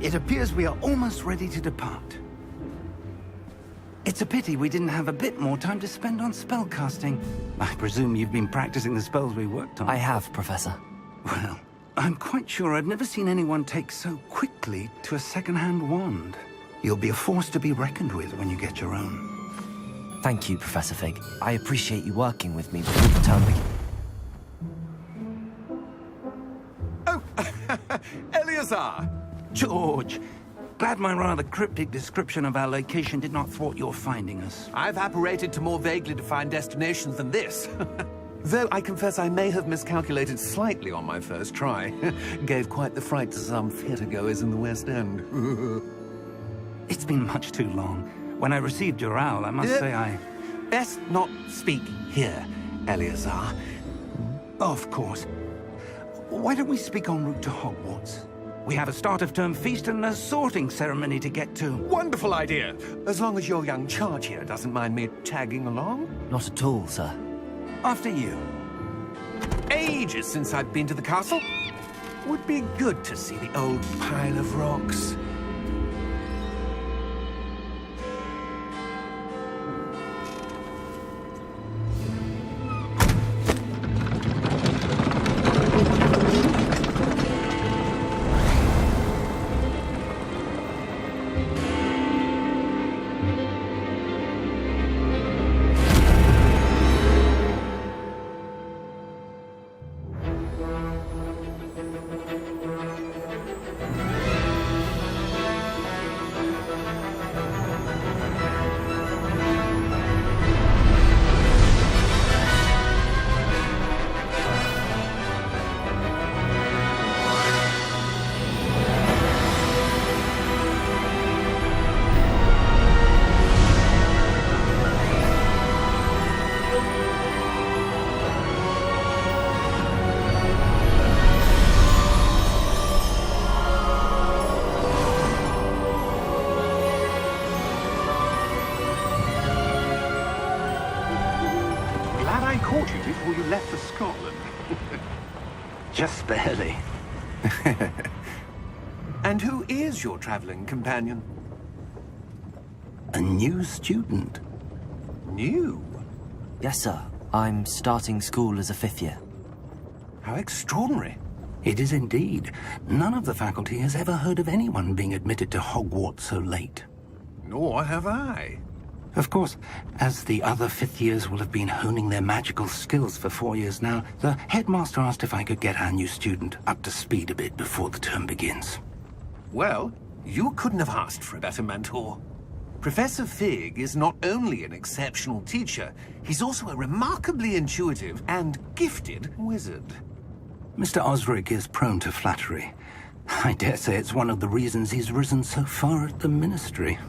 It appears we are almost ready to depart. It's a pity we didn't have a bit more time to spend on spellcasting. I presume you've been practicing the spells we worked on. I have, Professor. Well, I'm quite sure I've never seen anyone take so quickly to a second-hand wand. You'll be a force to be reckoned with when you get your own. Thank you, Professor Fig. I appreciate you working with me before the term begins. Oh, Eleazar! George, glad my rather cryptic description of our location did not thwart your finding us. I've apparated to more vaguely defined destinations than this. Though I confess I may have miscalculated slightly on my first try. Gave quite the fright to some theatre-goers in the West End. It's been much too long. When I received your owl, I must say I... Best not speak here, Eleazar. Of course. Why don't we speak en route to Hogwarts? We have a start-of-term feast and a sorting ceremony to get to. Wonderful idea! As long as your young charge here doesn't mind me tagging along. Not at all, sir. After you. Ages since I've been to the castle. Would be good to see the old pile of rocks. caught you before you left for Scotland. Just barely. And who is your traveling companion? A new student. New? Yes, sir. I'm starting school as a fifth year. How extraordinary. It is indeed. None of the faculty has ever heard of anyone being admitted to Hogwarts so late. Nor have I. Of course, as the other fifth years will have been honing their magical skills for 4 years now, the headmaster asked if I could get our new student up to speed a bit before the term begins. Well, you couldn't have asked for a better mentor. Professor Fig is not only an exceptional teacher, he's also a remarkably intuitive and gifted wizard. Mr. Osric is prone to flattery. I dare say it's one of the reasons he's risen so far at the Ministry.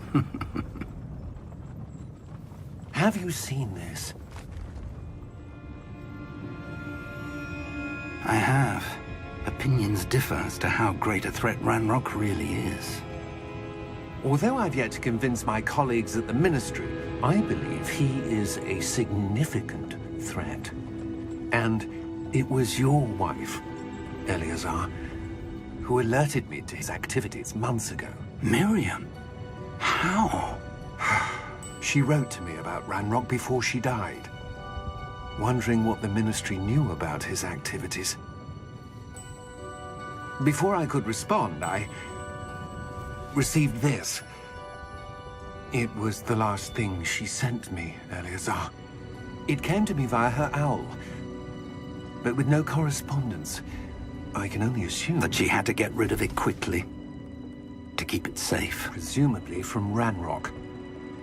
Have you seen this? I have. Opinions differ as to how great a threat Ranrock really is. Although I've yet to convince my colleagues at the Ministry, I believe he is a significant threat. And it was your wife, Eleazar, who alerted me to his activities months ago. Miriam? How? She wrote to me about Ranrock before she died, wondering what the Ministry knew about his activities. Before I could respond, I received this. It was the last thing she sent me, Eleazar. It came to me via her owl, but with no correspondence. I can only assume That she had to get rid of it quickly, to keep it safe. presumably from Ranrock.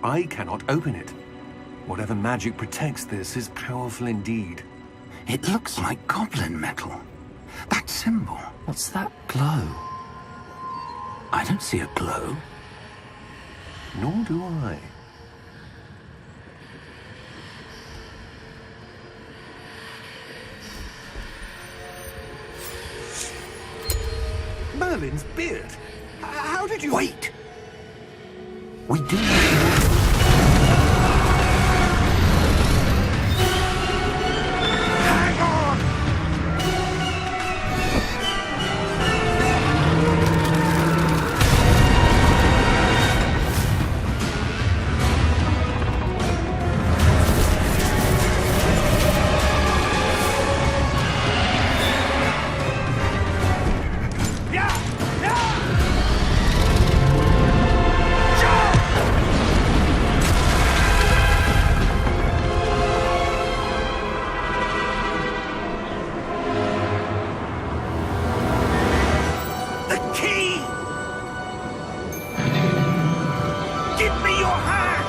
I cannot open it. Whatever magic protects this is powerful indeed. It looks like goblin metal. That symbol. What's that glow? I don't see a glow. Nor do I. Merlin's beard. How did you... Wait! We do need to... Hang on! The key! Give me your hand!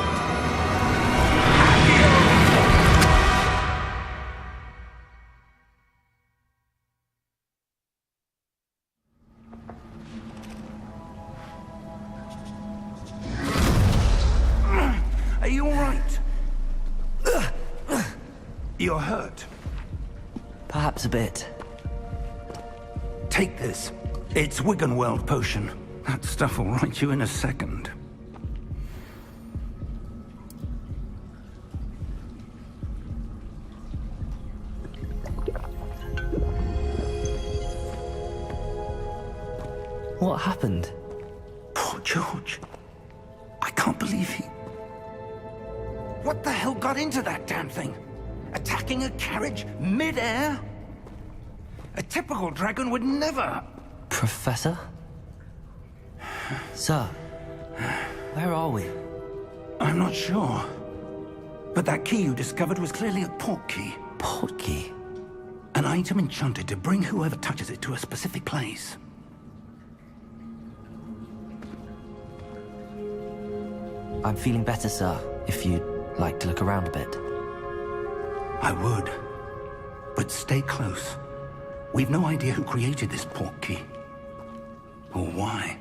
Are you all right? You're hurt. Perhaps a bit. Take this. It's Wiggenweld potion. That stuff will right you in a second. What happened? Poor George. I can't believe he... What the hell got into that damn thing? Attacking a carriage mid-air? A typical dragon would never... Professor? Sir, where are we? I'm not sure. But that key you discovered was clearly a port key. Port key? An item enchanted to bring whoever touches it to a specific place. I'm feeling better, sir, if you'd like to look around a bit. I would. But stay close. We've no idea who created this port key. Or why.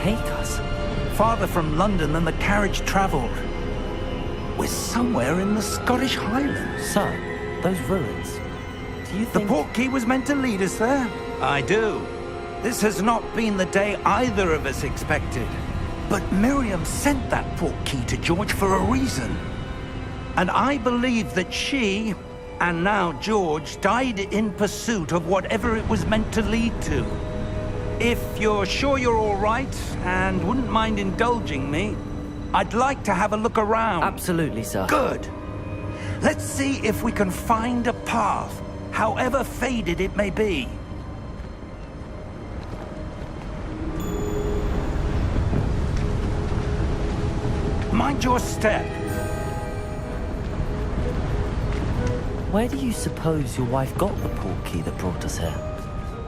take us? Farther from London than the carriage travelled. We're somewhere in the Scottish Highlands. Sir, those ruins. Do you The think... portkey was meant to lead us there? I do. This has not been the day either of us expected. But Miriam sent that portkey to George for a reason. And I believe that she, and now George, died in pursuit of whatever it was meant to lead to. If you're sure you're all right, and wouldn't mind indulging me, I'd like to have a look around. Absolutely, sir. Good. Let's see if we can find a path, however faded it may be. Mind your step. Where do you suppose your wife got the portkey that brought us here?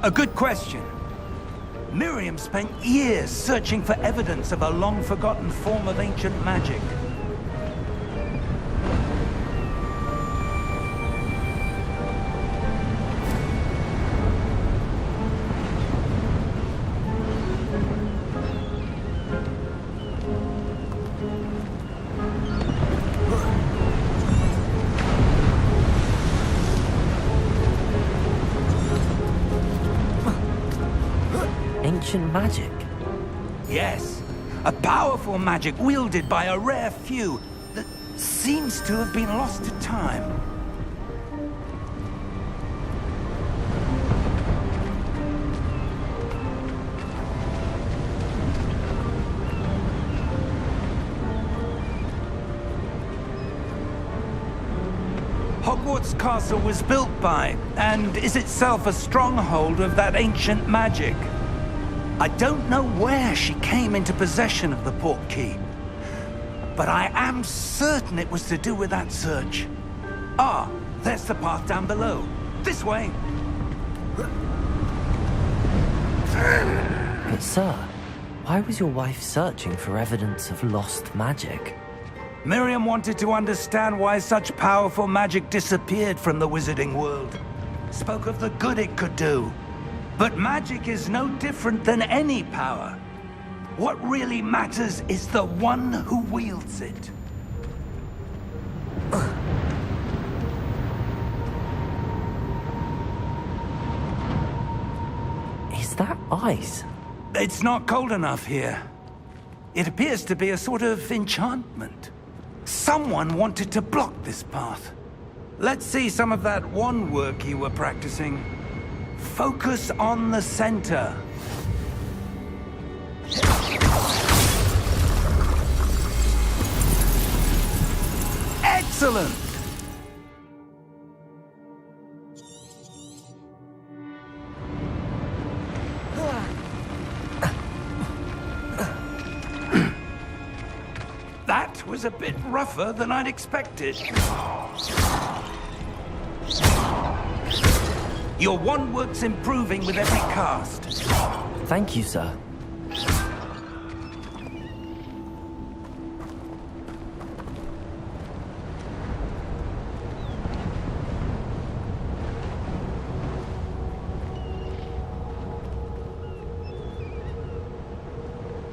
A good question. Miriam spent years searching for evidence of a long-forgotten form of ancient magic. Ancient magic? Yes, a powerful magic wielded by a rare few that seems to have been lost to time. Hogwarts Castle was built by, and is itself a stronghold of that ancient magic. I don't know where she came into possession of the portkey, but I am certain it was to do with that search. Ah, there's the path down below. This way. But sir, why was your wife searching for evidence of lost magic? Miriam wanted to understand why such powerful magic disappeared from the wizarding world. Spoke of the good it could do. But magic is no different than any power. What really matters is the one who wields it. Is that ice? It's not cold enough here. It appears to be a sort of enchantment. Someone wanted to block this path. Let's see some of that wand work you were practicing. Focus on the center. Excellent! That was a bit rougher than I'd expected. Your wand work's improving with every cast. Thank you, sir.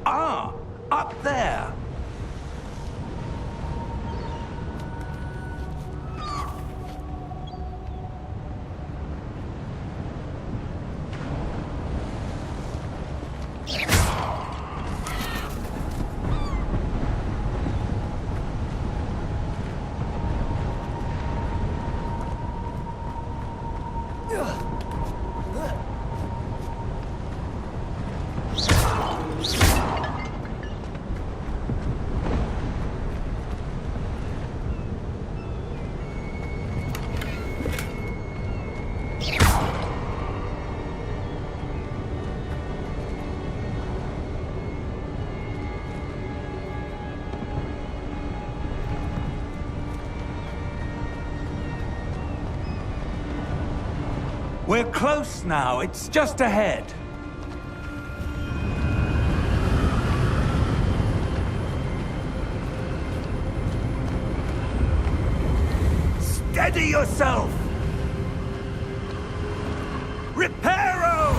Ah, up there. We're close now. It's just ahead. Steady yourself! Reparo!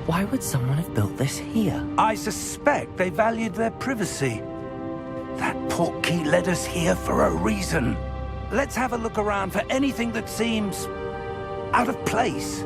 Why would someone have built this here? I suspect they valued their privacy. That portkey led us here for a reason. Let's have a look around for anything that seems out of place.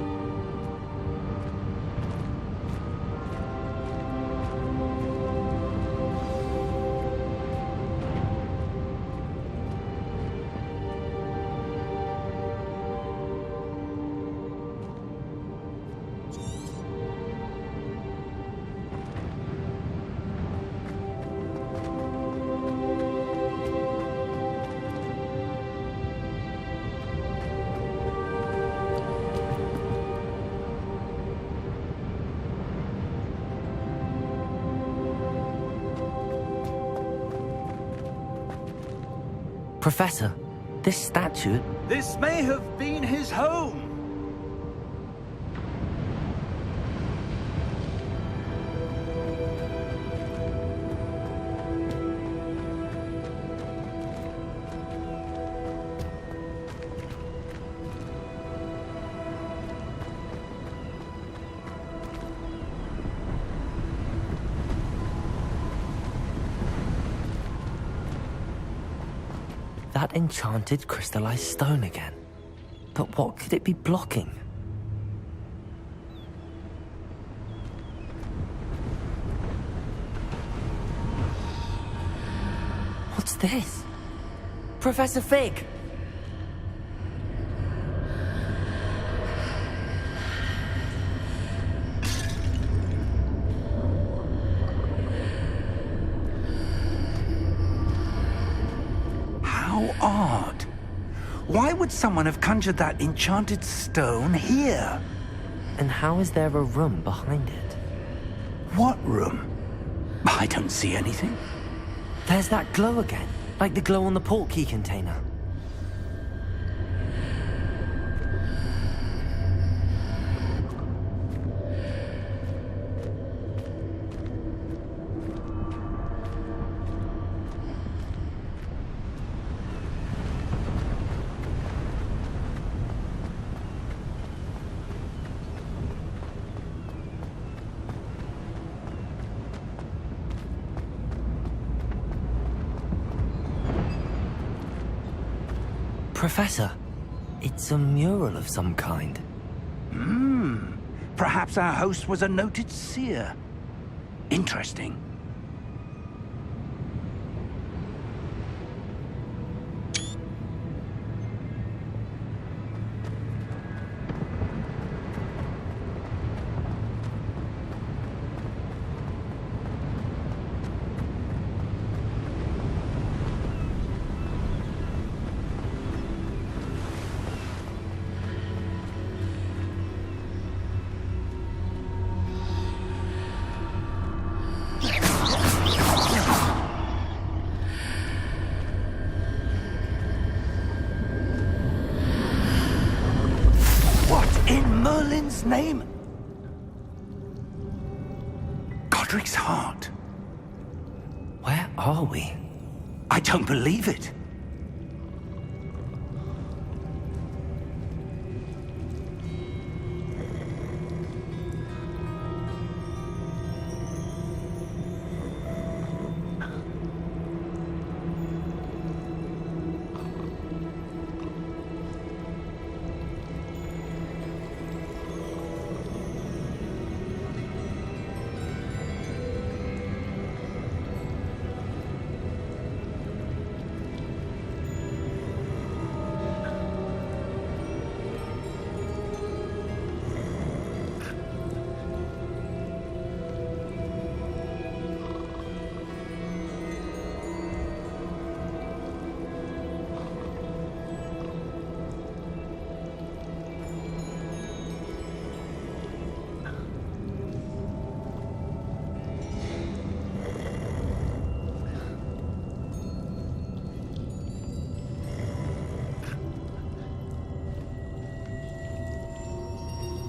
Professor, this statue... This may have been his home. That enchanted crystallized stone again. But what could it be blocking? What's this? Professor Fig! How odd. Why would someone have conjured that enchanted stone here? And how is there a room behind it? What room? I don't see anything. There's that glow again, like the glow on the portkey container. Professor, it's a mural of some kind. Perhaps our host was a noted seer. Interesting. In Merlin's name? Godric's heart. Where are we? I don't believe it.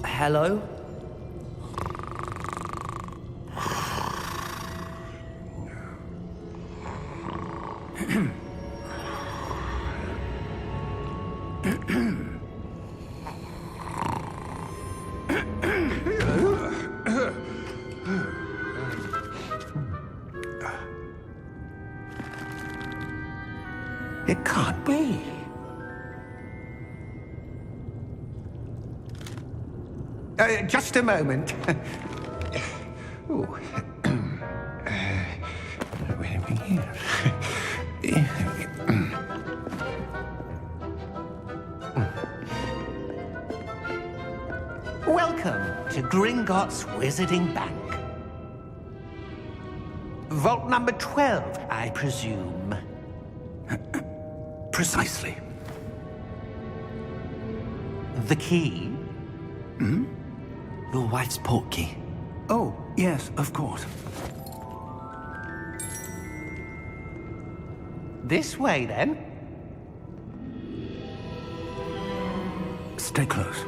Hello? be? Just a moment. Ooh. Where are we here? Welcome to Gringotts Wizarding Bank. Vault number 12, I presume. Precisely. The key? Your wife's portkey. Oh, yes, of course. This way, then. Stay close.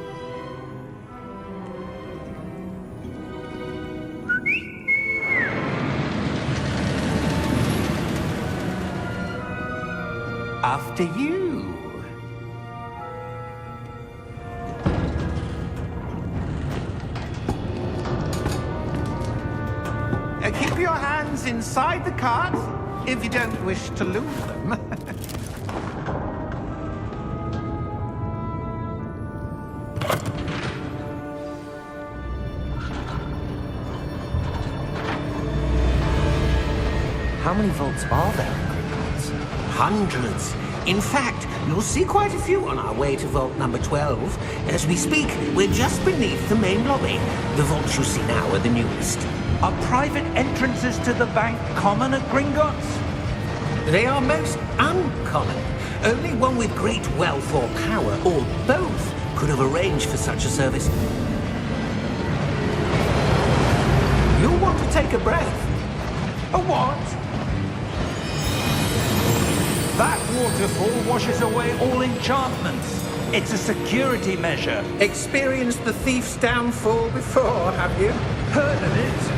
After you. Keep your hands inside the cart if you don't wish to lose them. How many vaults are there in Gringotts? Hundreds. In fact, you'll see quite a few on our way to vault number 12. As we speak, we're just beneath the main lobby. The vaults you see now are the newest. Are private entrances to the bank common at Gringotts? They are most uncommon. Only one with great wealth or power, or both, could have arranged for such a service. You'll want to take a breath. A what? That waterfall washes away all enchantments. It's a security measure. Experienced the thief's downfall before, have you? Heard of it?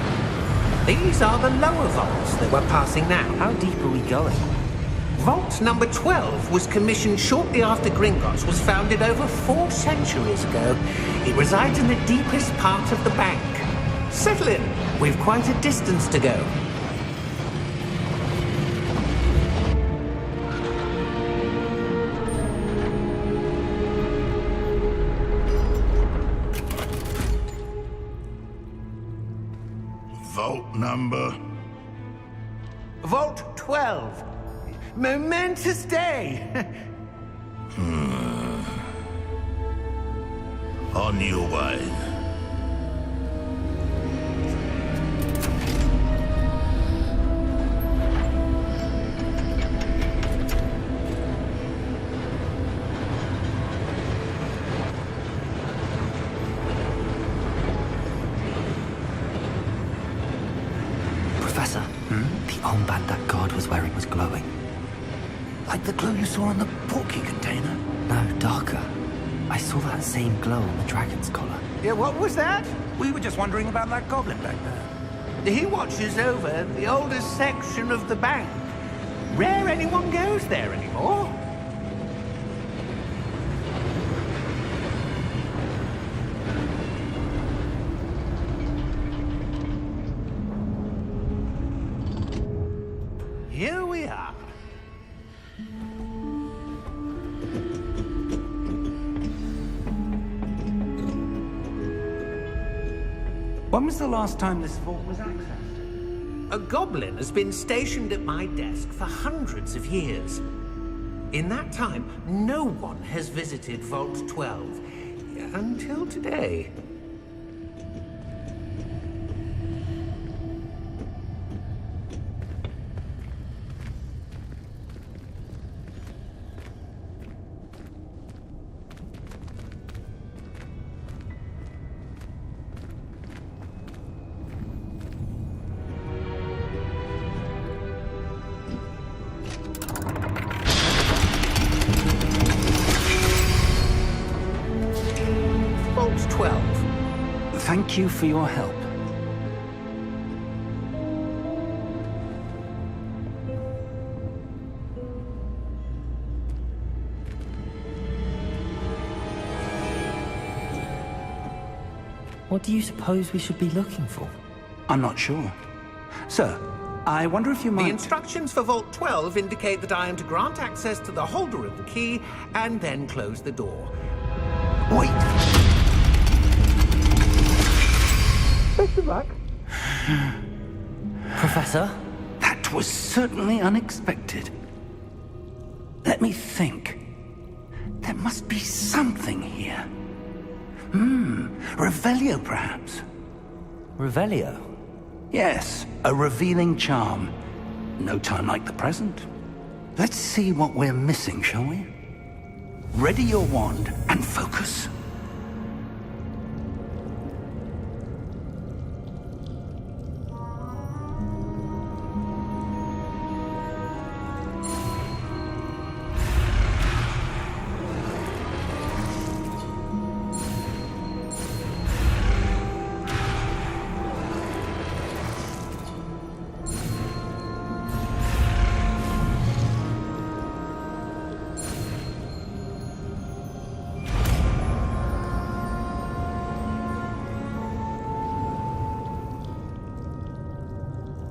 These are the lower vaults that we're passing now. How deep are we going? Vault number 12 was commissioned shortly after Gringotts was founded over 4 centuries ago. It resides in the deepest part of the bank. Settle in. We've quite a distance to go. Vault number? Vault 12. Momentous day. On your way. Professor, the armband that guard was wearing was glowing. Like the glow you saw on the portkey container? No, darker. I saw that same glow on the dragon's collar. Yeah, what was that? We were just wondering about that goblin back there. He watches over the oldest section of the bank. Rare anyone goes there anymore. Here we are. When was the last time this vault was accessed? A goblin has been stationed at my desk for hundreds of years. In that time, no one has visited Vault 12 until today. Vault 12. Thank you for your help. What do you suppose we should be looking for? I'm not sure. Sir, I wonder if you The might... instructions for Vault 12 indicate that I am to grant access to the holder of the key and then close the door. Wait! Best of luck. Professor? That was certainly unexpected. Let me think. There must be something here. Revelio, perhaps? Revelio? Yes, a revealing charm. No time like the present. Let's see what we're missing, shall we? Ready your wand and focus.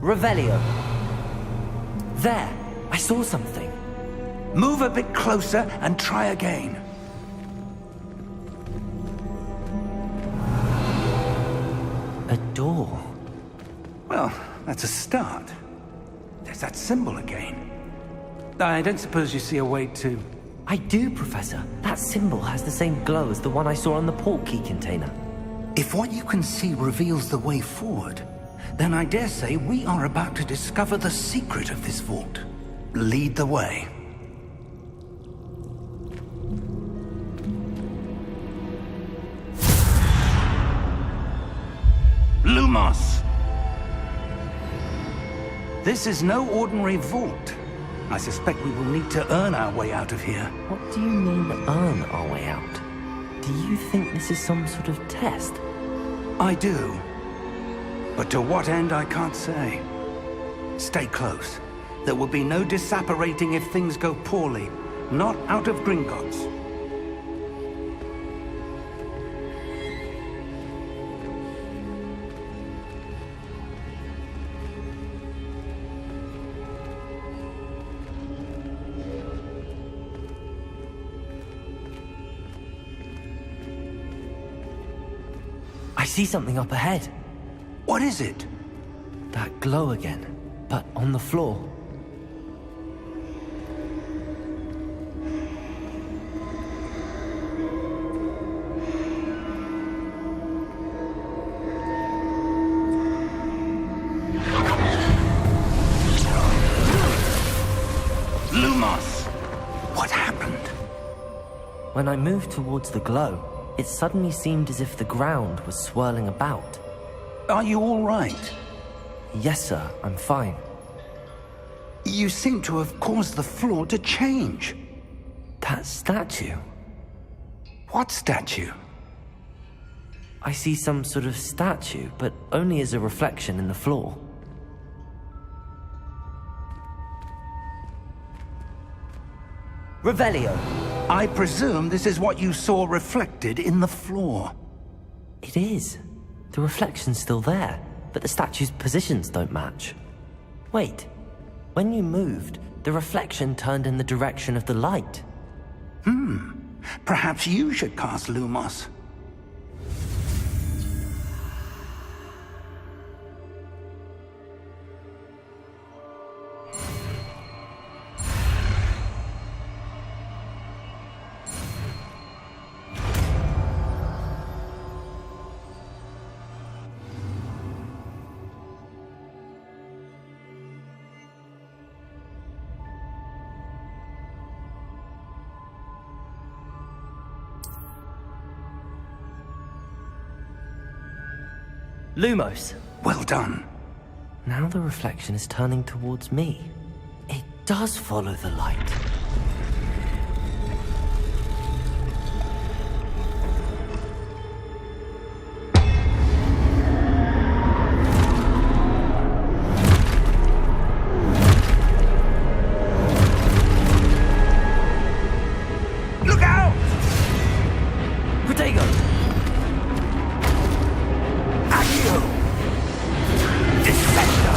Revelio. There! I saw something. Move a bit closer and try again. A door. Well, that's a start. There's that symbol again. I don't suppose you see a way to... I do, Professor. That symbol has the same glow as the one I saw on the port key container. If what you can see reveals the way forward, then I dare say we are about to discover the secret of this vault. Lead the way. Lumos! This is no ordinary vault. I suspect we will need to earn our way out of here. What do you mean, earn our way out? Do you think this is some sort of test? I do. But to what end, I can't say. Stay close. There will be no disapparating if things go poorly. Not out of Gringotts. I see something up ahead. What is it? That glow again, but on the floor. Lumos! What happened? When I moved towards the glow, it suddenly seemed as if the ground was swirling about. Are you all right? Yes, sir, I'm fine. You seem to have caused the floor to change. That statue? What statue? I see some sort of statue, but only as a reflection in the floor. Revelio! I presume this is what you saw reflected in the floor. It is. The reflection's still there, but the statue's positions don't match. Wait. When you moved, the reflection turned in the direction of the light. Perhaps you should cast Lumos. Lumos! Well done. Now the reflection is turning towards me. It does follow the light. Look out! Protego! Accio! Descendo!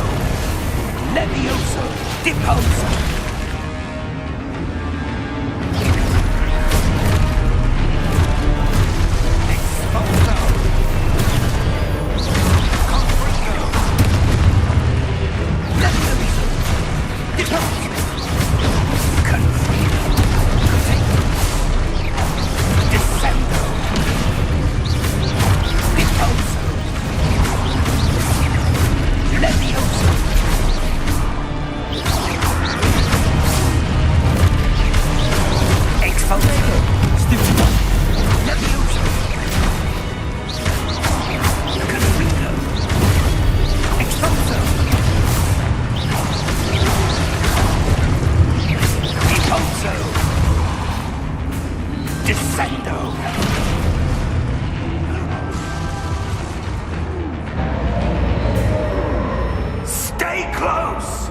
Stay close!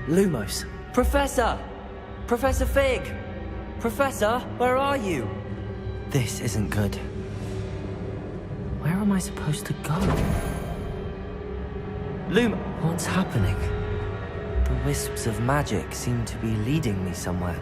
Lumos. Professor! Professor Fig! Professor, where are you? This isn't good. Where am I supposed to go? What's happening? The wisps of magic seem to be leading me somewhere.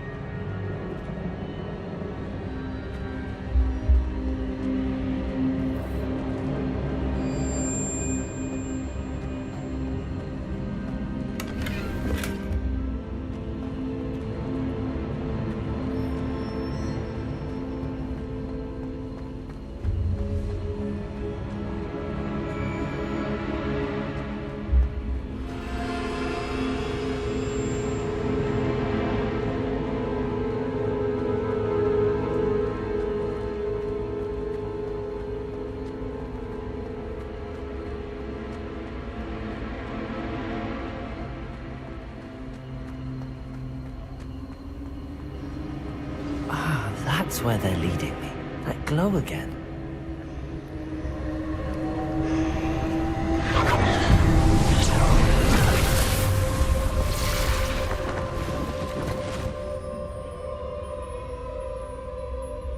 That's where they're leading me. That glow again.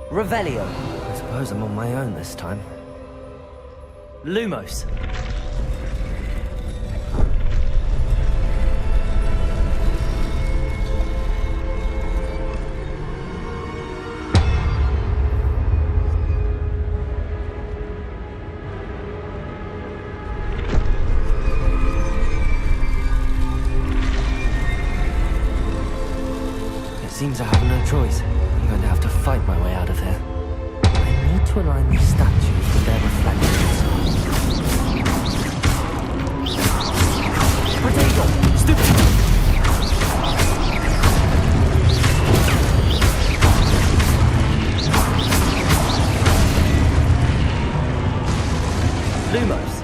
Revelio. I suppose I'm on my own this time. Lumos. Seems I have no choice. I'm going to have to fight my way out of here. I need to align these statues with their reflections. Potato! Stupid! Lumos.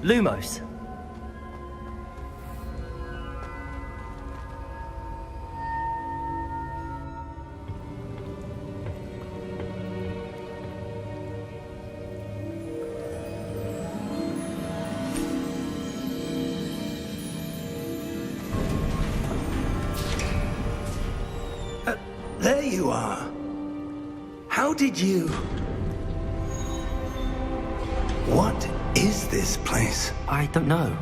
Lumos. There you are. How did you... What is this place? I don't know.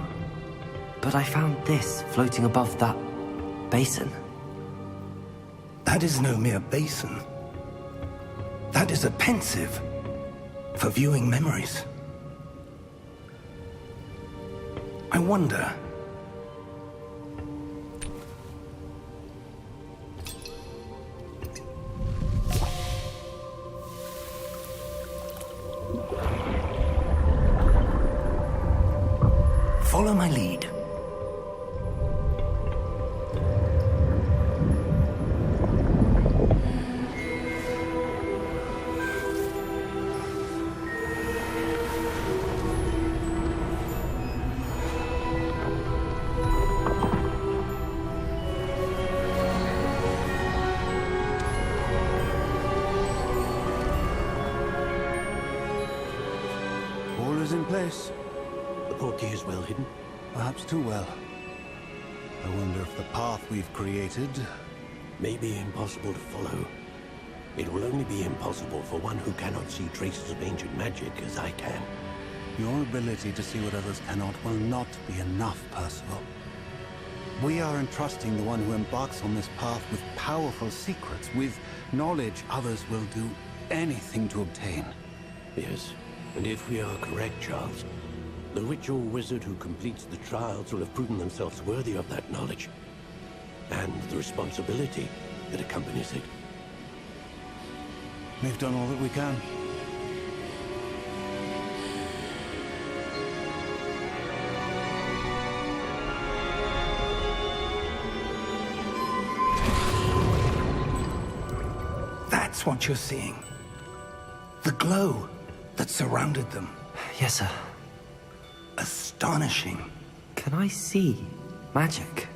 But I found this floating above that basin. That is no mere basin. That is a pensive for viewing memories. I wonder... Follow my lead. All is in place. The portkey is well hidden. Perhaps too well. I wonder if the path we've created... May be impossible to follow. It will only be impossible for one who cannot see traces of ancient magic as I can. Your ability to see what others cannot will not be enough, Percival. We are entrusting the one who embarks on this path with powerful secrets, with knowledge others will do anything to obtain. Yes, and if we are correct, Charles, the ritual wizard who completes the trials will have proven themselves worthy of that knowledge, and the responsibility that accompanies it. We've done all that we can. That's what you're seeing. The glow that surrounded them. Yes, sir. Astonishing. Can I see magic?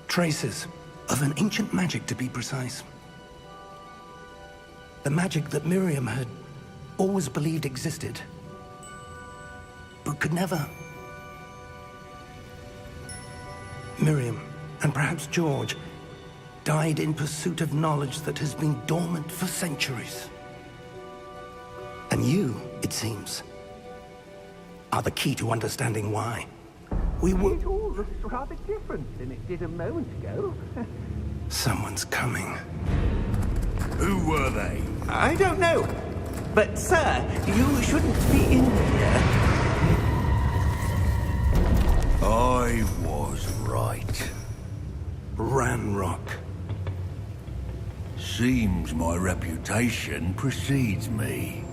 Traces of an ancient magic, to be precise. The magic that Miriam had always believed existed, but could never. Miriam, and perhaps George, died in pursuit of knowledge that has been dormant for centuries. And you, it seems, are the key to understanding why. We were... It all looks rather different than it did a moment ago. Someone's coming. Who were they? I don't know. But, sir, you shouldn't be in here. I was right. Ranrock. Seems my reputation precedes me.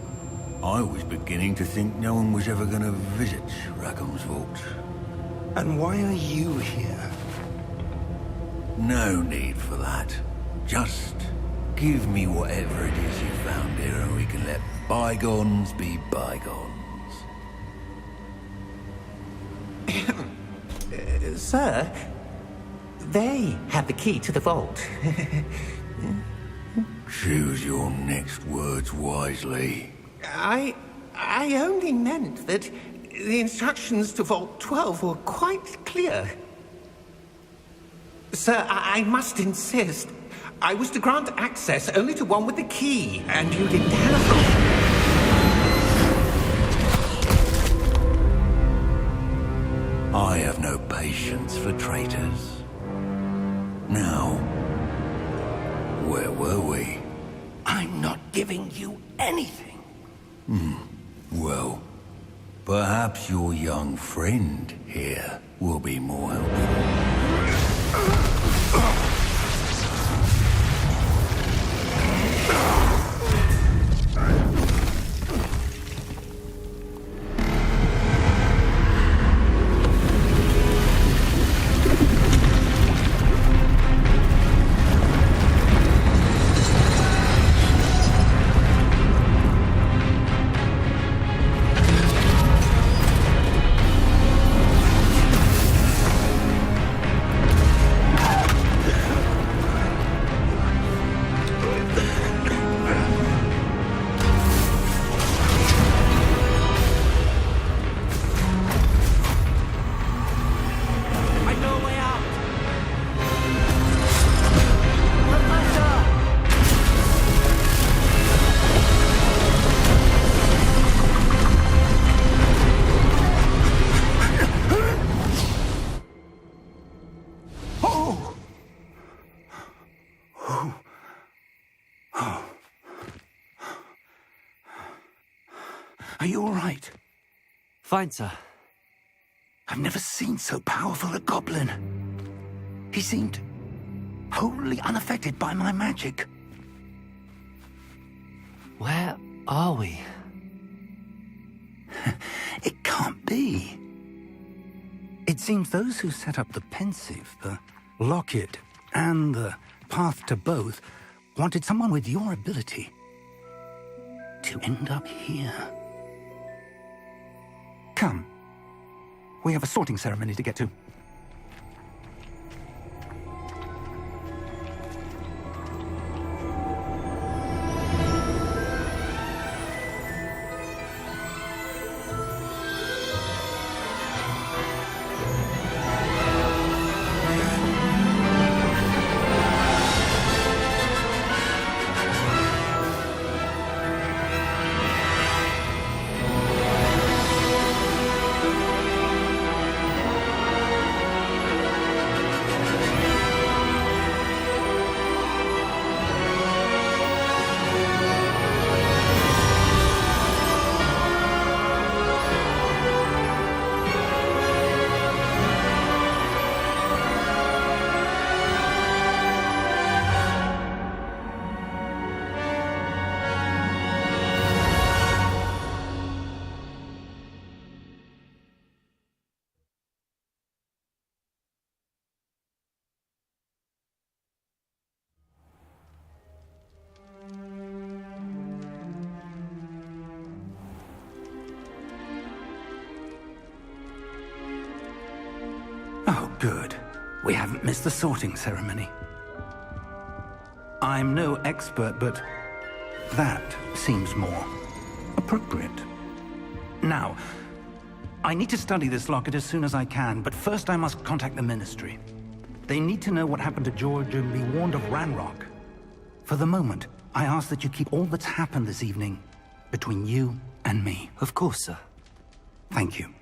I was beginning to think no one was ever going to visit Rackham's vault. And why are you here? No need for that. Just give me whatever it is you found here and we can let bygones be bygones. Sir, they have the key to the vault. Choose your next words wisely. I only meant that the instructions to Vault 12 were quite clear. Sir, I must insist. I was to grant access only to one with the key, and you didn't have them. I have no patience for traitors. Now, where were we? I'm not giving you anything. Well, perhaps your young friend here will be more helpful. Are you all right? Fine, sir. I've never seen so powerful a goblin. He seemed wholly unaffected by my magic. Where are we? It can't be. It seems those who set up the pensive, the locket, and the path to both wanted someone with your ability to end up here. Come. We have a sorting ceremony to get to. Oh, good. We haven't missed the sorting ceremony. I'm no expert, but that seems more appropriate. Now, I need to study this locket as soon as I can, but first I must contact the Ministry. They need to know what happened to George and be warned of Ranrock. For the moment, I ask that you keep all that's happened this evening between you and me. Of course, sir. Thank you.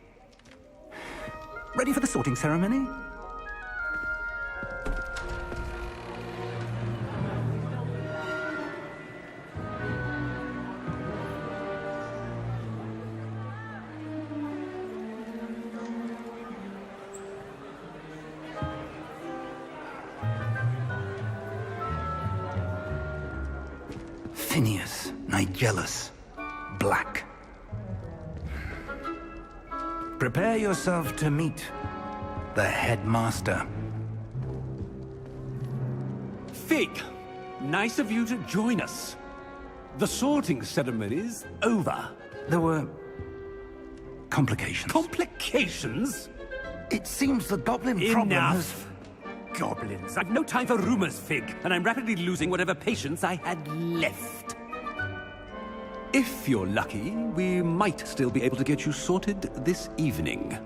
Ready for the sorting ceremony? Phineas, Nigellus, Black. Prepare yourself to meet the headmaster. Fig, nice of you to join us. The sorting ceremony's over. There were complications. Complications? It seems the goblin problem has... Enough! Goblins. I've no time for rumors, Fig, and I'm rapidly losing whatever patience I had left. If you're lucky, we might still be able to get you sorted this evening.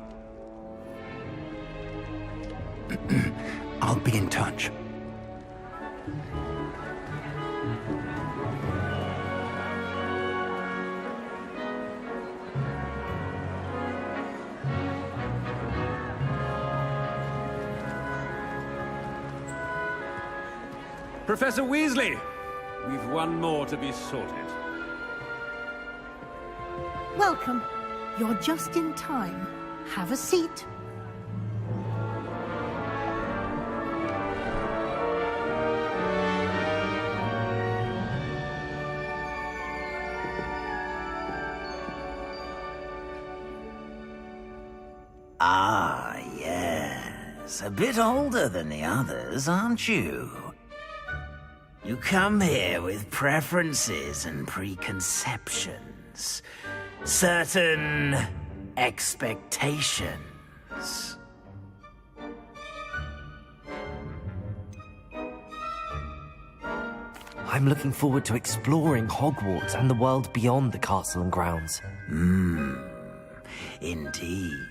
I'll be in touch. Professor Weasley, we've one more to be sorted. Welcome. You're just in time. Have a seat. Ah, yes. A bit older than the others, aren't you? You come here with preferences and preconceptions. Certain expectations. I'm looking forward to exploring Hogwarts and the world beyond the castle and grounds. Indeed.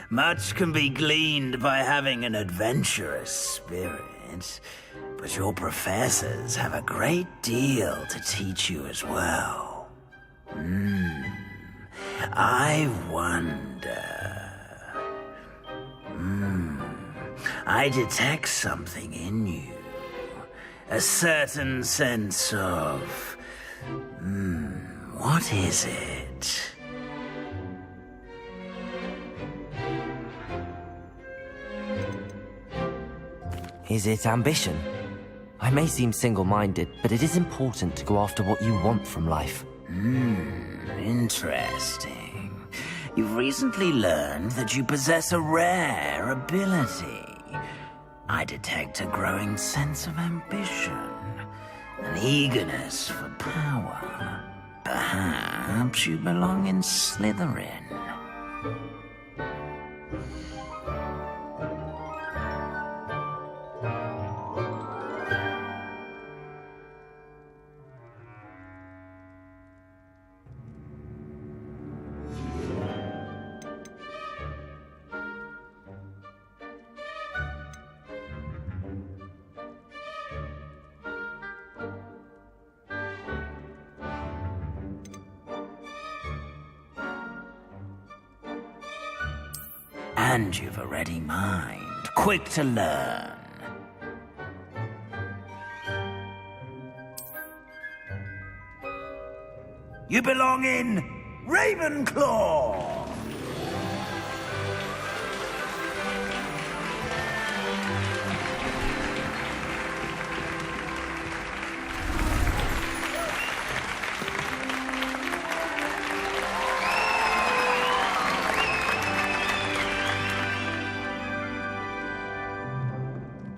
Much can be gleaned by having an adventurous spirit, but your professors have a great deal to teach you as well. I wonder... I detect something in you. A certain sense of... what is it? Is it ambition? I may seem single-minded, but it is important to go after what you want from life. Interesting. You've recently learned that you possess a rare ability. I detect a growing sense of ambition, an eagerness for power. Perhaps you belong in Slytherin. And you've a ready mind, quick to learn. You belong in Ravenclaw!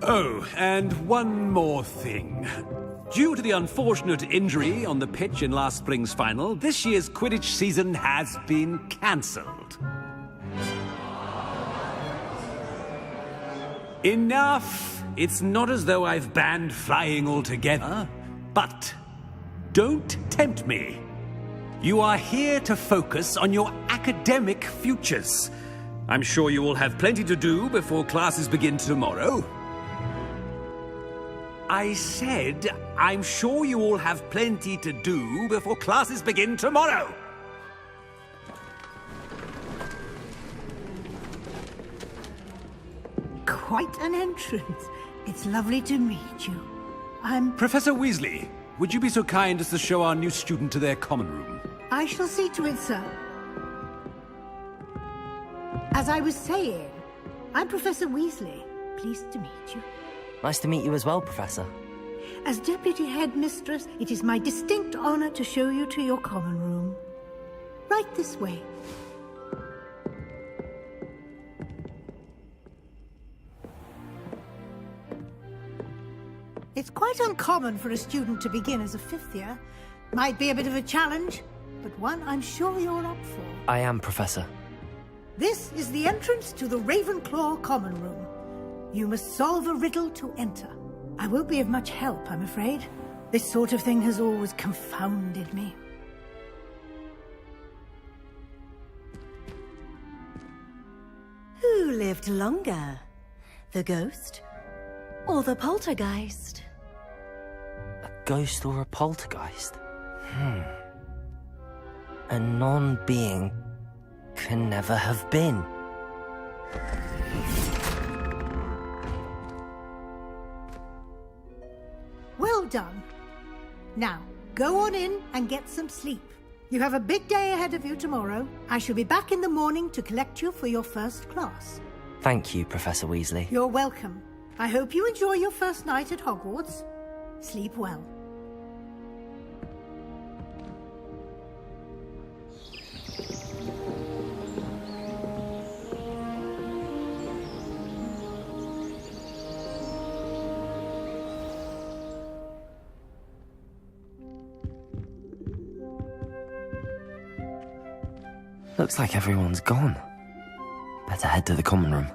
Oh, and one more thing. Due to the unfortunate injury on the pitch in last spring's final, this year's Quidditch season has been cancelled. Enough! It's not as though I've banned flying altogether, but don't tempt me. You are here to focus on your academic futures. I'm sure you will have plenty to do before classes begin tomorrow. I said, I'm sure you all have plenty to do before classes begin tomorrow. Quite an entrance. It's lovely to meet you. I'm... Professor Weasley, would you be so kind as to show our new student to their common room? I shall see to it, sir. As I was saying, I'm Professor Weasley. Pleased to meet you. Nice to meet you as well, Professor. As Deputy Headmistress, it is my distinct honor to show you to your common room. Right this way. It's quite uncommon for a student to begin as a fifth year. Might be a bit of a challenge, but one I'm sure you're up for. I am, Professor. This is the entrance to the Ravenclaw common room. You must solve a riddle to enter. I won't be of much help, I'm afraid. This sort of thing has always confounded me. Who lived longer? The ghost or the poltergeist? A ghost or a poltergeist? A non-being can never have been. Well done. Now, go on in and get some sleep. You have a big day ahead of you tomorrow. I shall be back in the morning to collect you for your first class. Thank you, Professor Weasley. You're welcome. I hope you enjoy your first night at Hogwarts. Sleep well. Looks like everyone's gone. Better head to the common room.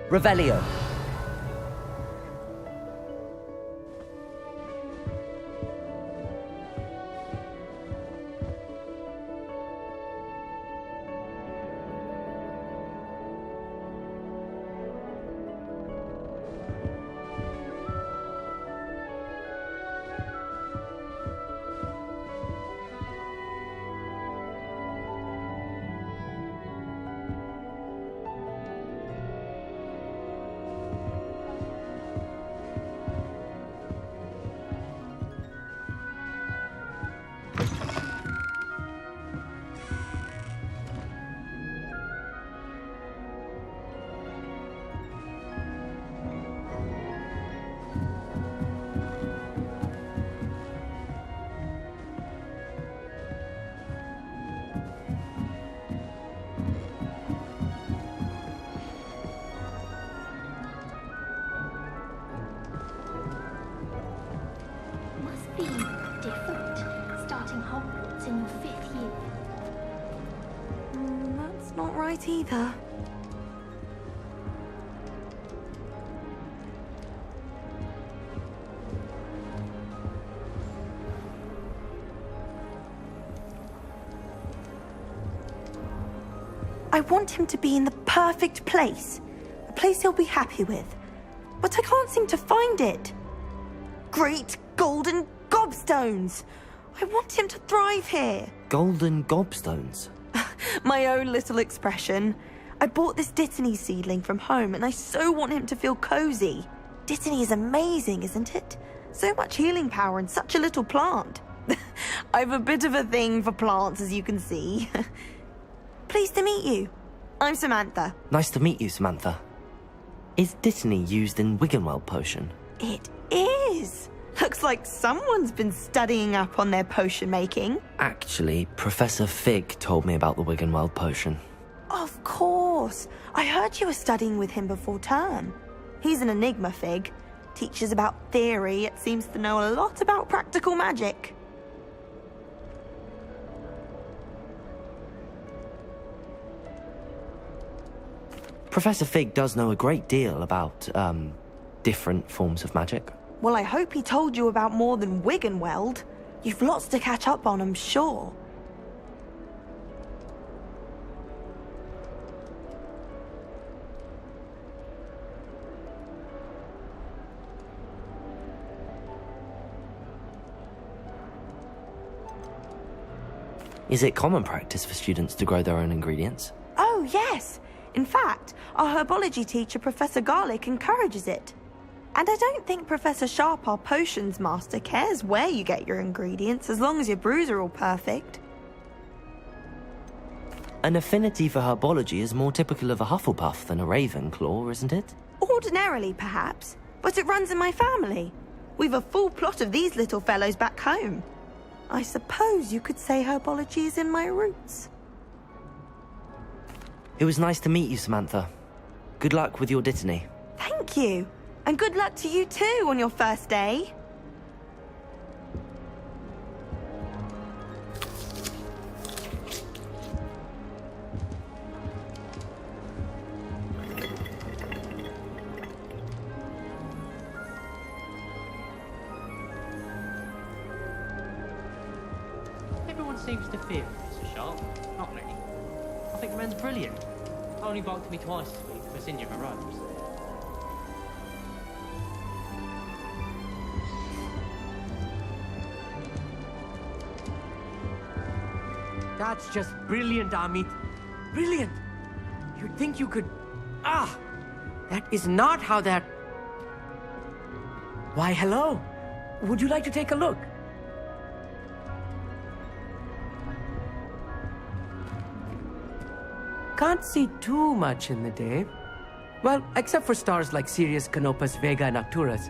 Revelio. Be different, starting Hogwarts in your 5th year. That's not right either. I want him to be in the perfect place. A place he'll be happy with. But I can't seem to find it. Great golden gobstones! I want him to thrive here. Golden gobstones? My own little expression. I bought this Dittany seedling from home and I so want him to feel cozy. Dittany is amazing, isn't it? So much healing power in such a little plant. I've a bit of a thing for plants, as you can see. Pleased to meet you. I'm Samantha. Nice to meet you, Samantha. Is Dittany used in Wiggenweld potion? It is. Looks like someone's been studying up on their potion making. Actually, Professor Fig told me about the Wiggenweld potion. Of course. I heard you were studying with him before term. He's an enigma, Fig. Teaches about theory, yet seems to know a lot about practical magic. Professor Fig does know a great deal about, different forms of magic. Well, I hope he told you about more than Wiggenweld. You've lots to catch up on, I'm sure. Is it common practice for students to grow their own ingredients? Oh, yes. In fact, our herbology teacher, Professor Garlick, encourages it. And I don't think Professor Sharp, our potions master, cares where you get your ingredients, as long as your brews are all perfect. An affinity for herbology is more typical of a Hufflepuff than a Ravenclaw, isn't it? Ordinarily, perhaps, but it runs in my family. We've a full plot of these little fellows back home. I suppose you could say herbology is in my roots. It was nice to meet you, Samantha. Good luck with your Dittany. Thank you. And good luck to you too on your first day. Everyone seems to fear Mr. Sharp. Not me. I think the man's brilliant. Only barked at me twice this week for singeing my robes. That's just brilliant, Amit. Brilliant. You'd think you could... Ah! That is not how that... Why, hello. Would you like to take a look? Can't see too much in the day. Well, except for stars like Sirius, Canopus, Vega, and Arcturus.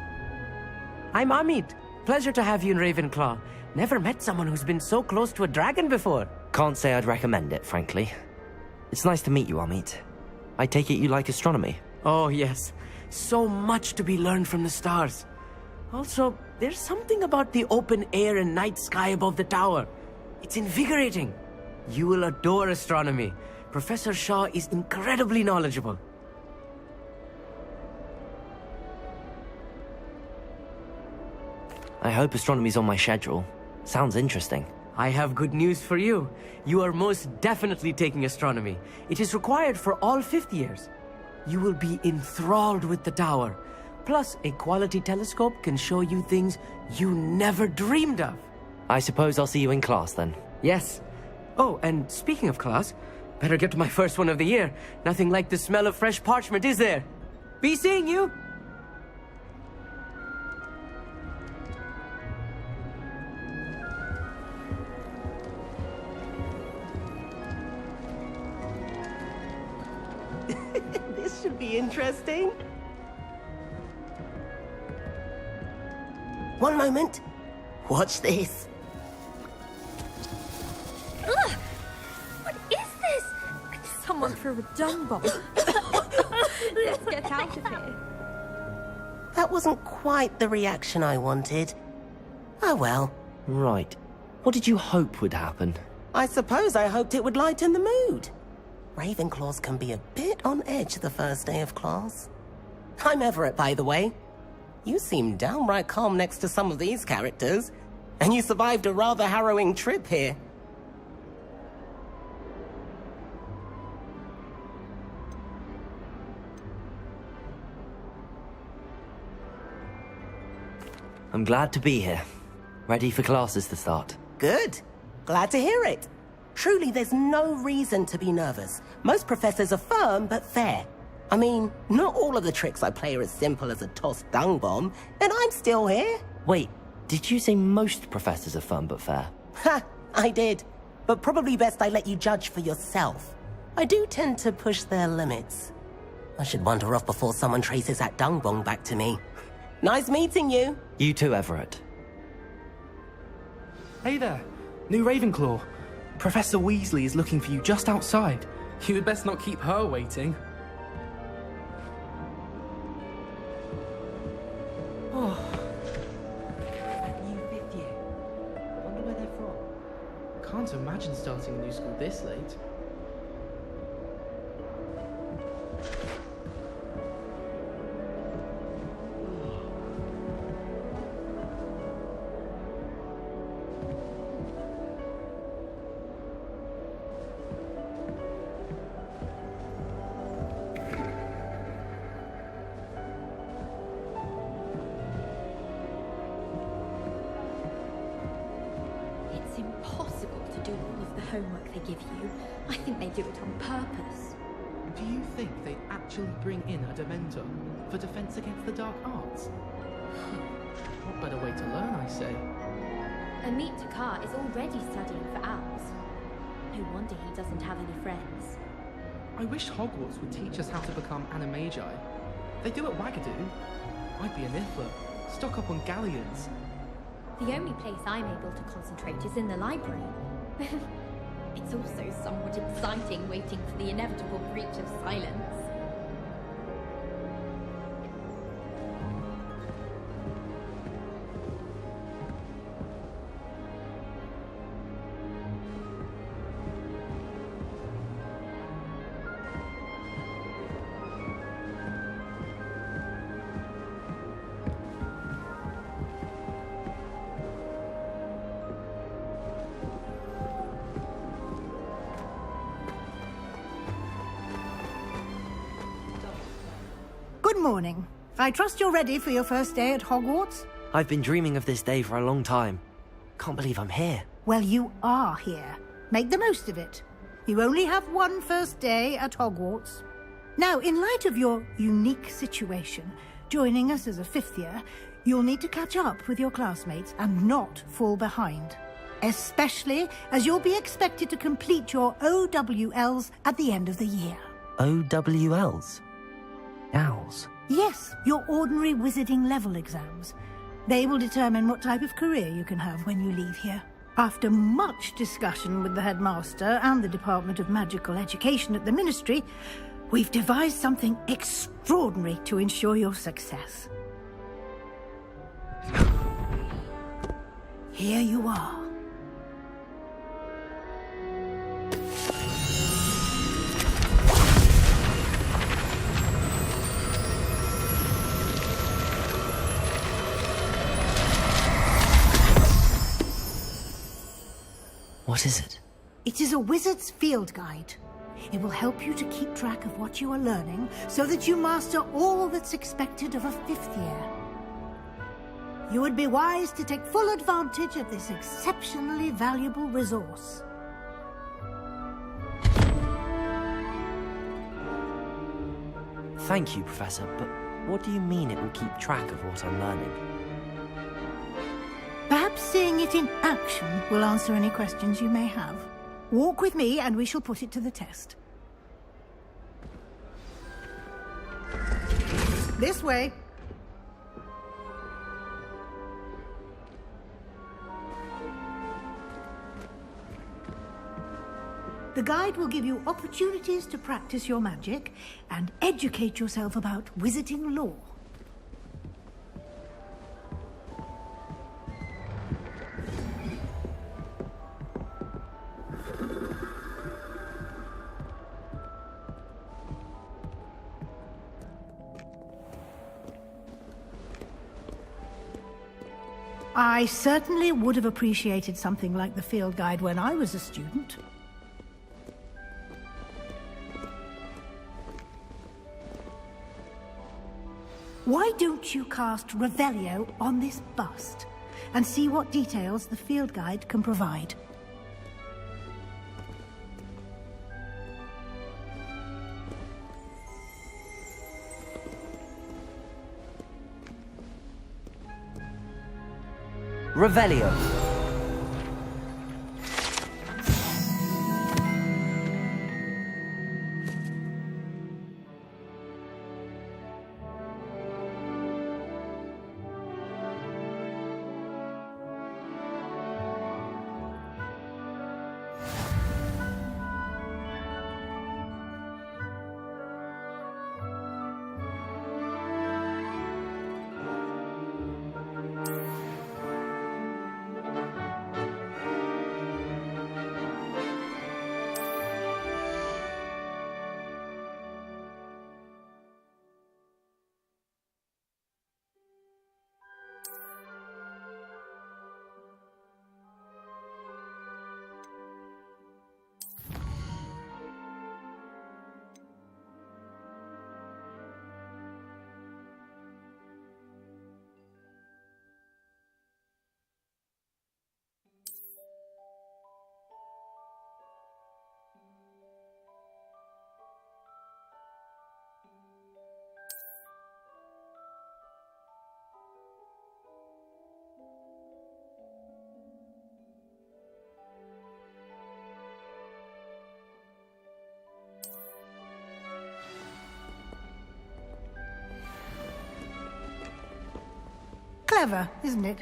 I'm Amit. Pleasure to have you in Ravenclaw. Never met someone who's been so close to a dragon before. Can't say I'd recommend it, frankly. It's nice to meet you, Amit. I take it you like astronomy? Oh, yes. So much to be learned from the stars. Also, there's something about the open air and night sky above the tower. It's invigorating. You will adore astronomy. Professor Shaw is incredibly knowledgeable. I hope astronomy's on my schedule. Sounds interesting. I have good news for you. You are most definitely taking astronomy. It is required for all 5th years. You will be enthralled with the tower. Plus, a quality telescope can show you things you never dreamed of. I suppose I'll see you in class then. Yes. Oh, and speaking of class, better get to my first one of the year. Nothing like the smell of fresh parchment, is there? Be seeing you! This should be interesting. One moment. Watch this. Ugh! What is this? Someone threw a dung bomb. Let's get out of here. That wasn't quite the reaction I wanted. Oh well. Right. What did you hope would happen? I suppose I hoped it would lighten the mood. Ravenclaws can be a bit on edge the first day of class. I'm Everett, by the way. You seem downright calm next to some of these characters, and you survived a rather harrowing trip here. I'm glad to be here. Ready for classes to start. Good. Glad to hear it. Truly, there's no reason to be nervous. Most professors are firm but fair. I mean, not all of the tricks I play are as simple as a tossed dung bomb, and I'm still here. Wait, did you say most professors are fun but fair? Ha! I did. But probably best I let you judge for yourself. I do tend to push their limits. I should wander off before someone traces that dung bomb back to me. Nice meeting you. You too, Everett. Hey there, new Ravenclaw. Professor Weasley is looking for you just outside. You had best not keep her waiting. Oh. That new 5th year. Wonder where they're from. Can't imagine starting a new school this late. It's impossible to do all of the homework they give you. I think they do it on purpose. Do you think they'd actually bring in a Dementor for defense against the dark arts? What better way to learn, I say? Amit Takar is already studying for owls. No wonder he doesn't have any friends. I wish Hogwarts would teach us how to become animagi. They do at Wagadu. I'd be a Niffler. Stock up on galleons. The only place I'm able to concentrate is in the library. It's also somewhat exciting waiting for the inevitable breach of silence. Good morning. I trust you're ready for your first day at Hogwarts? I've been dreaming of this day for a long time. Can't believe I'm here. Well, you are here. Make the most of it. You only have one first day at Hogwarts. Now, in light of your unique situation, joining us as a 5th year, you'll need to catch up with your classmates and not fall behind. Especially as you'll be expected to complete your OWLs at the end of the year. OWLs? Owls? Yes, your ordinary wizarding level exams. They will determine what type of career you can have when you leave here. After much discussion with the headmaster and the Department of Magical Education at the Ministry, we've devised something extraordinary to ensure your success. Here you are. What is it? It is a wizard's field guide. It will help you to keep track of what you are learning so that you master all that's expected of a 5th year. You would be wise to take full advantage of this exceptionally valuable resource. Thank you, Professor, but what do you mean it will keep track of what I'm learning? Perhaps seeing it in action will answer any questions you may have. Walk with me and we shall put it to the test. This way. The guide will give you opportunities to practice your magic and educate yourself about wizarding lore. I certainly would have appreciated something like the field guide when I was a student. Why don't you cast Revelio on this bust and see what details the field guide can provide? Revelio. Clever, isn't it?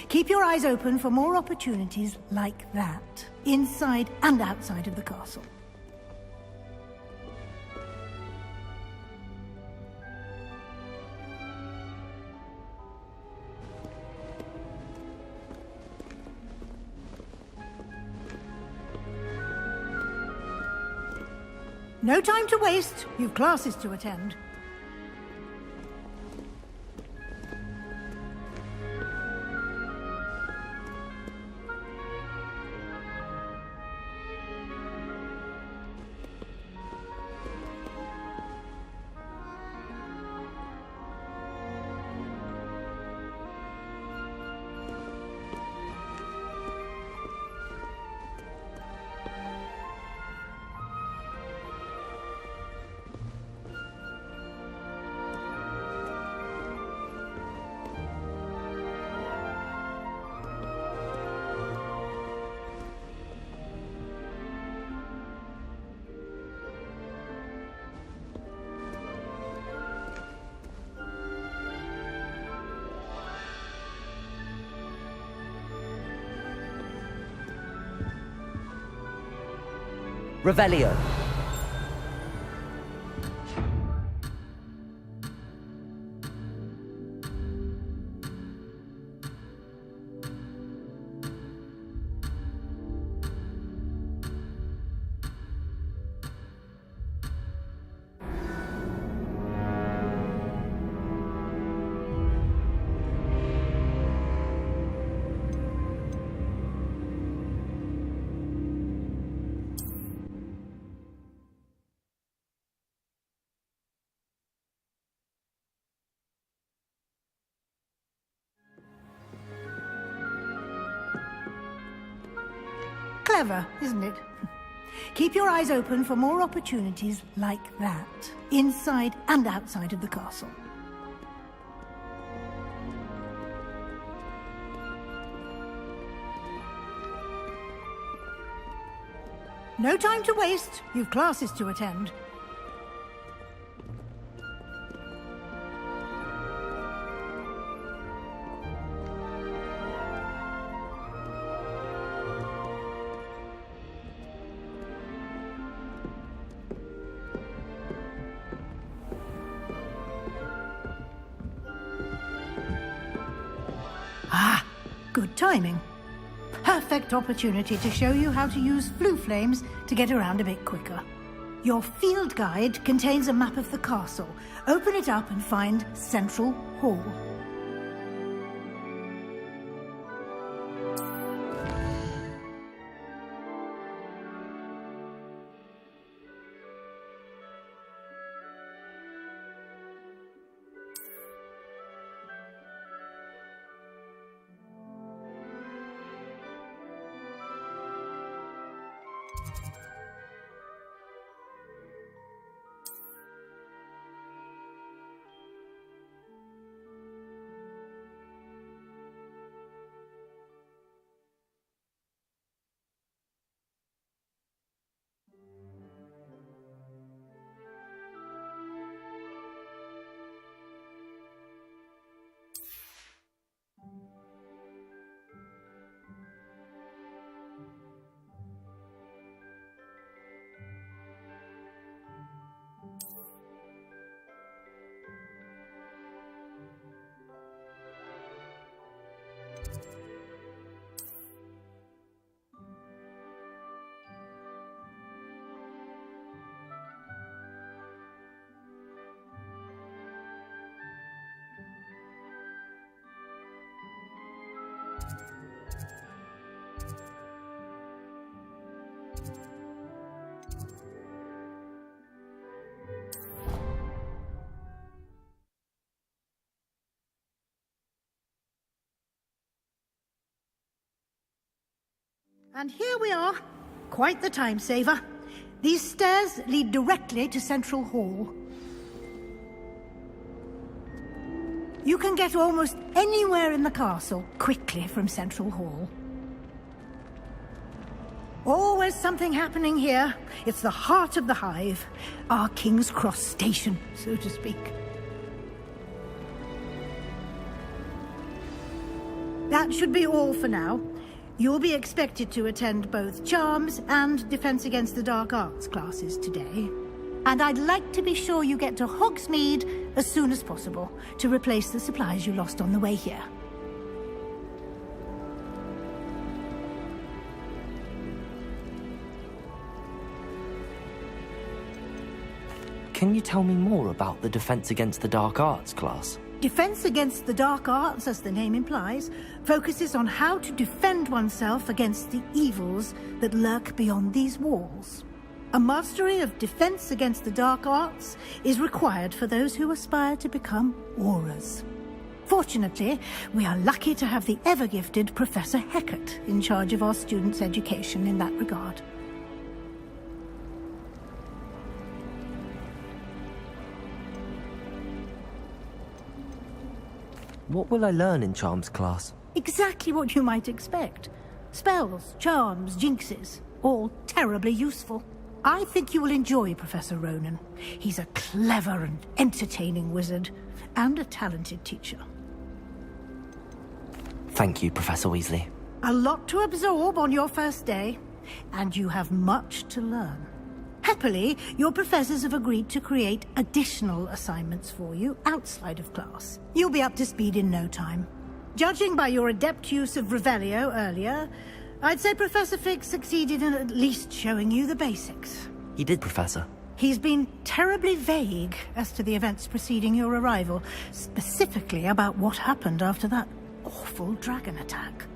Keep your eyes open for more opportunities like that, inside and outside of the castle. No time to waste. You've classes to attend. Revelio. Clever, isn't it? Keep your eyes open for more opportunities like that, inside and outside of the castle. No time to waste. You've classes to attend. Ah, good timing. Perfect opportunity to show you how to use flue flames to get around a bit quicker. Your field guide contains a map of the castle. Open it up and find Central Hall. And here we are. Quite the time saver. These stairs lead directly to Central Hall. You can get almost anywhere in the castle quickly from Central Hall. Always something happening here. It's the heart of the hive. Our King's Cross station, so to speak. That should be all for now. You'll be expected to attend both Charms and Defense Against the Dark Arts classes today. And I'd like to be sure you get to Hogsmeade as soon as possible to replace the supplies you lost on the way here. Can you tell me more about the Defense Against the Dark Arts class? Defense Against the Dark Arts, as the name implies, focuses on how to defend oneself against the evils that lurk beyond these walls. A mastery of Defense Against the Dark Arts is required for those who aspire to become Aurors. Fortunately, we are lucky to have the ever-gifted Professor Hecat in charge of our students' education in that regard. What will I learn in Charms class? Exactly what you might expect. Spells, charms, jinxes, all terribly useful. I think you will enjoy Professor Ronan. He's a clever and entertaining wizard, and a talented teacher. Thank you, Professor Weasley. A lot to absorb on your first day, and you have much to learn. Happily, your professors have agreed to create additional assignments for you outside of class. You'll be up to speed in no time. Judging by your adept use of Revelio earlier, I'd say Professor Fig succeeded in at least showing you the basics. He did, Professor. He's been terribly vague as to the events preceding your arrival, specifically about what happened after that awful dragon attack.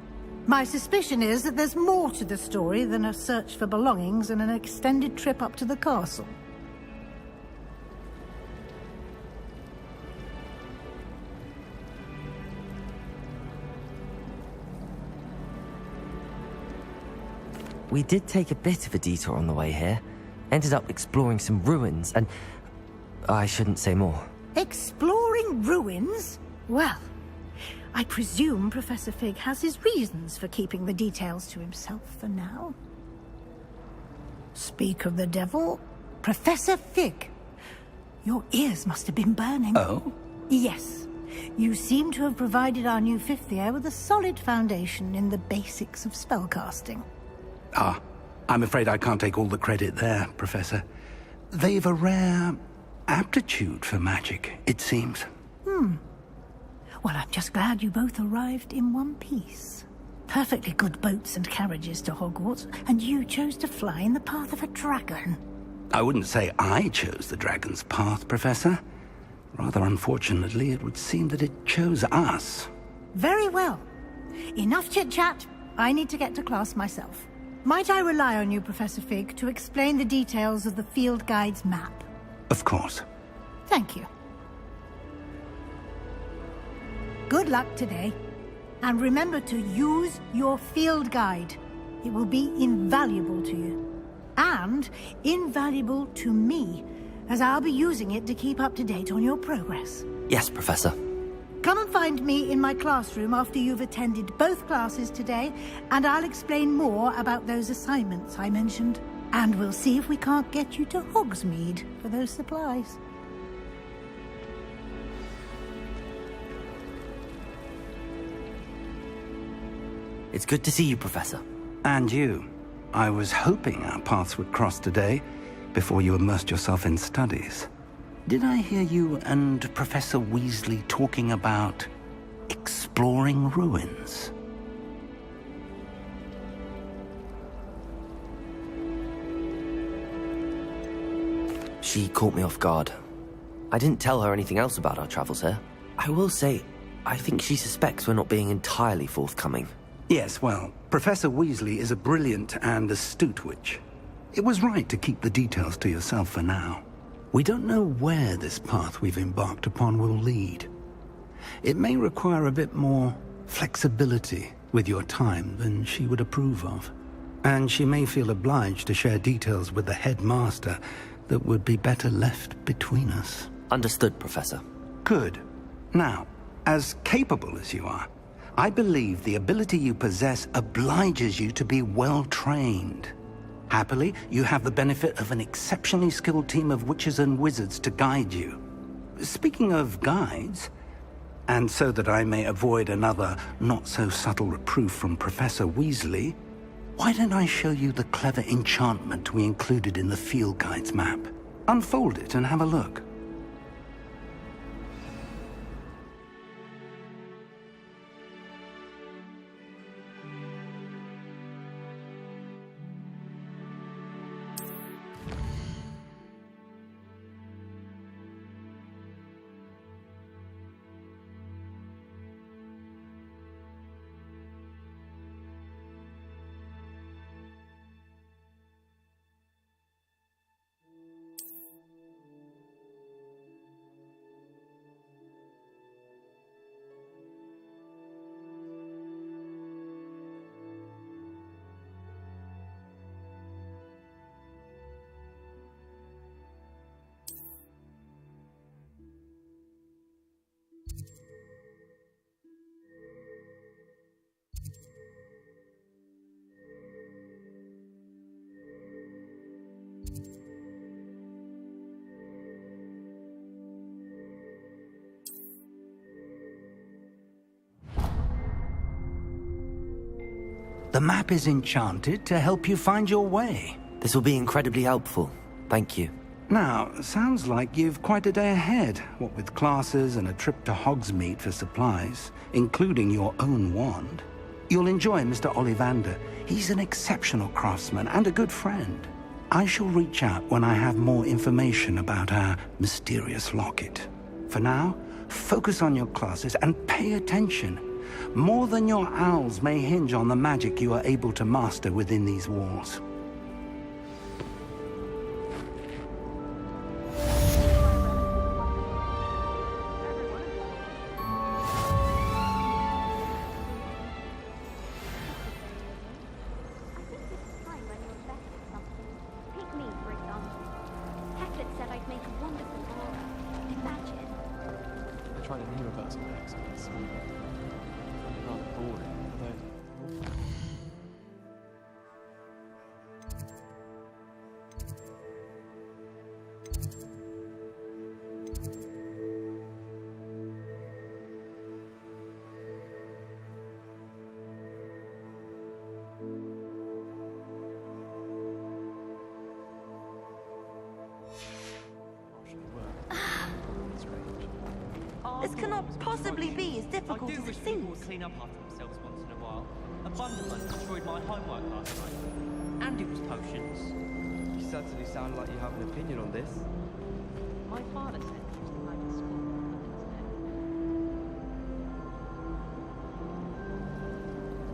My suspicion is that there's more to the story than a search for belongings and an extended trip up to the castle. we did take a bit of a detour on the way here. Ended up exploring some ruins, and I shouldn't say more. Exploring ruins? Well, I presume Professor Fig has his reasons for keeping the details to himself for now. Speak of the devil, Professor Fig. Your ears must have been burning. Oh? Yes. You seem to have provided our new fifth year with a solid foundation in the basics of spellcasting. Ah, I'm afraid I can't take all the credit there, Professor. They've a rare aptitude for magic, it seems. Well, I'm just glad you both arrived in one piece. Perfectly good boats and carriages to Hogwarts, and you chose to fly in the path of a dragon. I wouldn't say I chose the dragon's path, Professor. Rather unfortunately, it would seem that it chose us. Very well. Enough chit-chat. I need to get to class myself. Might I rely on you, Professor Fig, to explain the details of the field guide's map? Of course. Thank you. Good luck today. And remember to use your field guide. It will be invaluable to you. And invaluable to me, as I'll be using it to keep up to date on your progress. Yes, Professor. Come and find me in my classroom after you've attended both classes today, and I'll explain more about those assignments I mentioned. And we'll see if we can't get you to Hogsmeade for those supplies. It's good to see you, Professor. And you. I was hoping our paths would cross today, before you immersed yourself in studies. Did I hear you and Professor Weasley talking about exploring ruins? She caught me off guard. I didn't tell her anything else about our travels here. I will say, I think she suspects we're not being entirely forthcoming. Yes, well, Professor Weasley is a brilliant and astute witch. It was right to keep the details to yourself for now. We don't know where this path we've embarked upon will lead. It may require a bit more flexibility with your time than she would approve of. And she may feel obliged to share details with the headmaster that would be better left between us. Understood, Professor. Good. Now, as capable as you are, I believe the ability you possess obliges you to be well-trained. Happily, you have the benefit of an exceptionally skilled team of witches and wizards to guide you. Speaking of guides, and so that I may avoid another not-so-subtle reproof from Professor Weasley, why don't I show you the clever enchantment we included in the field guide's map? Unfold it and have a look. The map is enchanted to help you find your way. This will be incredibly helpful. Thank you. Now, sounds like you've quite a day ahead, what with classes and a trip to Hogsmeade for supplies, including your own wand. You'll enjoy Mr. Ollivander. He's an exceptional craftsman and a good friend. I shall reach out when I have more information about our mysterious locket. For now, focus on your classes and pay attention. More than your owls may hinge on the magic you are able to master within these walls. wonderful aura. Imagine. I tried to hear about some experts. They're rather boring, but This cannot possibly be as difficult I do as wish it people would seems. clean up after themselves once in a while. Abundant destroyed my homework last night. And it was potions. You certainly sound like you have an opinion on this. My father said